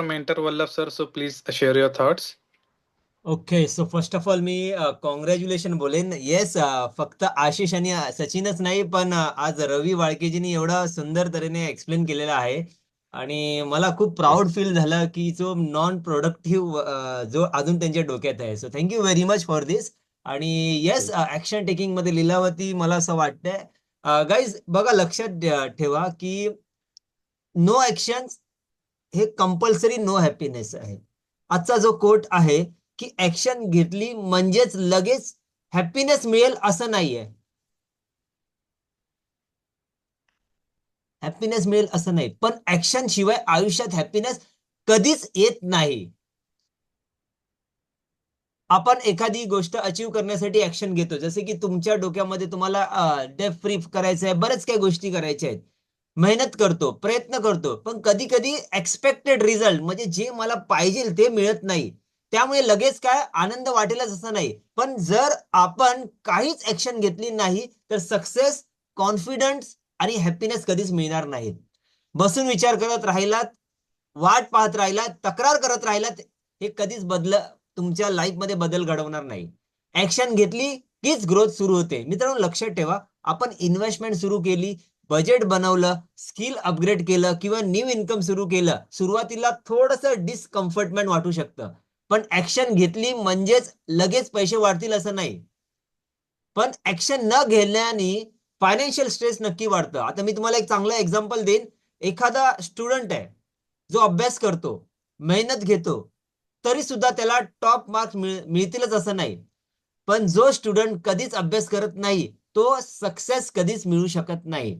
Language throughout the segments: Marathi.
mentor Vallabh sir, so please share your thoughts. Okay, so first of all me congratulation बोलेन. येस, फक्त आशिष आणि सचिनच नाही, पण आज रवी वाळकेजींनी एवढा सुंदर तऱ्हेने एक्सप्लेन केलेला आहे आणि मला खूप प्राऊड फील झालं की जो नॉन प्रोडक्टिव्ह जो अजून त्यांच्या डोक्यात आहे. So thank you very much for this. आणि येस, ऍक्शन टेकिंग मध्ये लिलावती मला असं वाटतंय. गाईज बघा, लक्षात ठेवा की नो ऍक्शन हे कंपल्सरी नो हॅपीनेस आहे. आजचा जो कोट आहे की ऍक्शन घेतली म्हणजेच लगेच हॅपीनेस मिळेल असं नाहीये. हॅपीनेस मिळेल असं नाही, पण ऍक्शन शिवाय आयुष्यात हॅपीनेस कधीच येत नाही. आपण एखादी गोष्ट अचीव करण्यासाठी ऍक्शन घेतो, जसे की तुमच्या डोक्यामध्ये तुम्हाला डेट फ्री करायचं आहे, बरेच काही गोष्टी करायच्या आहेत. मेहनत करतो, प्रयत्न करतो, पण कधी कधी एक्सपेक्टेड रिझल्ट म्हणजे जे मला पाहिजे ते मिळत नाही. त्यामुळे लगेच काय आनंद वाटेलच असं नाही, पण जर आपण काहीच ऍक्शन घेतली नाही तर सक्सेस, कॉन्फिडन्स आणि हॅपीनेस कधीच मिळणार नाहीत. बसून विचार करत राहिलात, वाट पाहत राहिलात, तक्रार करत राहिलात, हे कधीच तुमच्या लाईफ मध्ये बदल घडवणार नाही. ऍक्शन घेतली कीच ग्रोथ सुरू होते. मित्रांनो, लक्षात ठेवा, आपण इन्व्हेस्टमेंट सुरू केली, बजेट बनवलं, स्किल अपग्रेड केलं किंवा न्यू इन्कम सुरू केलं, सुरुवातीला थोडंसं डिस्कम्फर्टमेंट वाटू शकतं, पण ऍक्शन घेतली म्हणजेच लगेच पैसे वाढतील असं नाही. पण ऍक्शन न घेण्याने फायनान्शियल स्ट्रेस नक्की वाढतं. आता मी तुम्हाला एक चांगलं एक्झाम्पल देईन. एखादा स्टुडंट आहे जो अभ्यास करतो, मेहनत घेतो, तरी सुद्धा त्याला टॉप मार्क्स मिळतीलच असं नाही. पण जो स्टुडंट कधीच अभ्यास करत नाही तो सक्सेस कधीच मिळू शकत नाही.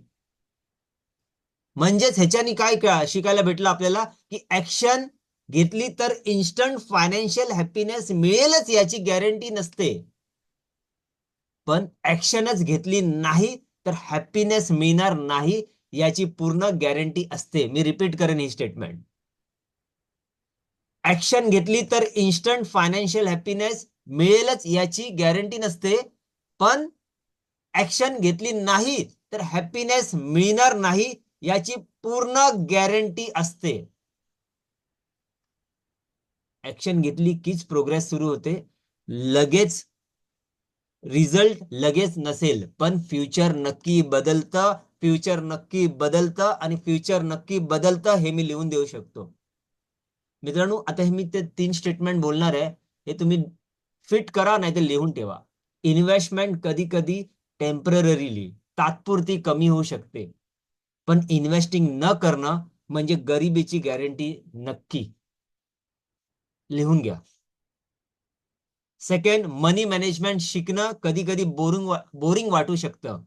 म्हणजेच ह्याच्यानी काय शिकायला भेटलं आपल्याला की ऍक्शन घेतली तर इन्स्टंट फायनान्शियल हॅपीनेस मिळेलच याची गॅरंटी नसते, पण ऍक्शनच घेतली नाही तर हॅपीनेस मिळणार नाही याची पूर्ण गॅरंटी असते. मी रिपीट करेन ही स्टेटमेंट. ऍक्शन घेतली तर इन्स्टंट फायनान्शियल हॅपीनेस मिळेलच याची गॅरंटी नसते, पण ऍक्शन घेतली नाही तर हॅपीनेस मिळणार नाही याची पूर्ण गॅरंटी असते. ऍक्शन घेतली कीच प्रोग्रेस सुरू होते. लगेच रिझल्ट लगेच नसेल, पण फ्युचर नक्की बदलतं, फ्युचर नक्की बदलतं आणि फ्युचर नक्की बदलतं हे मी लिहून देऊ शकतो. मित्रांनो, आता हे मी ते 3 स्टेटमेंट बोलणार आहे, हे तुम्ही फिट करा नाही तर लिहून ठेवा. इन्व्हेस्टमेंट कधी कधी टेम्पररीली तात्पुरती कमी होऊ शकते, पण इन्व्हेस्टिंग न करणं म्हणजे गरिबीची गॅरंटी नक्की. लिहून घ्या. सेकंड, मनी मॅनेजमेंट शिकणं कधी कधी बोरिंग वाटू शकतं,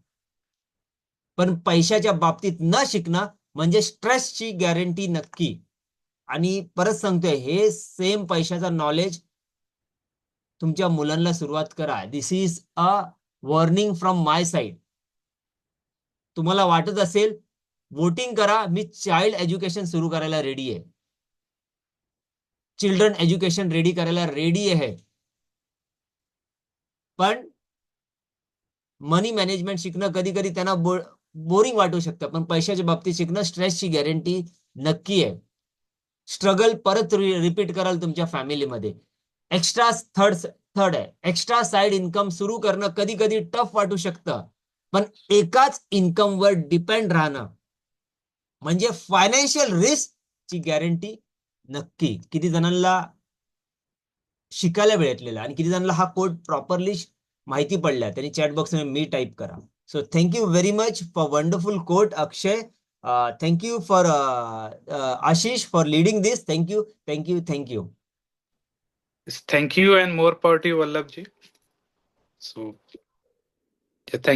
पण पैशाच्या बाबतीत न शिकणं म्हणजे स्ट्रेसची गॅरंटी नक्की. आणि परत सांगतोय, हे सेम पैशाचा नॉलेज तुमच्या मुलांना सुरुवात करा. This is a warning from my side. तुम्हाला वाटत असेल वोटिंग करा, मी चाइल्ड एज्युकेशन सुरू करायला रेडी आहे, चिल्ड्रन एज्युकेशन रेडी करायला रेडी आहे, पण मनी मॅनेजमेंट शिकणं कधी कधी त्यांना बोरिंग वाटू शकतं, पण पैशाच्या बाबतीत शिकणं स्ट्रेसची गॅरंटी नक्की आहे. स्ट्रगल परत रिपीट कराल तुमच्या फॅमिलीमध्ये. एक्स्ट्रा थर्ड आहे, एक्स्ट्रा साइड इन्कम सुरू करणं कधी कधी टफ वाटू शकतं, पण एकाच इन्कमवर डिपेंड राहणं म्हणजे फायनान्शियल रिस्क ची गॅरंटी नक्की. किती जणांना शिकायला भेटलेला आणि किती जणांना हा कोड प्रॉपरली माहिती पडल्या त्यांनी चॅट बॉक्स मध्ये मी टाईप करा. So thank you very much for wonderful quote Akshay. Thank you for Ashish for leading this. Thank you thank you thank you. Thank you and more power to you, Vallabh ji. So, yeah, thank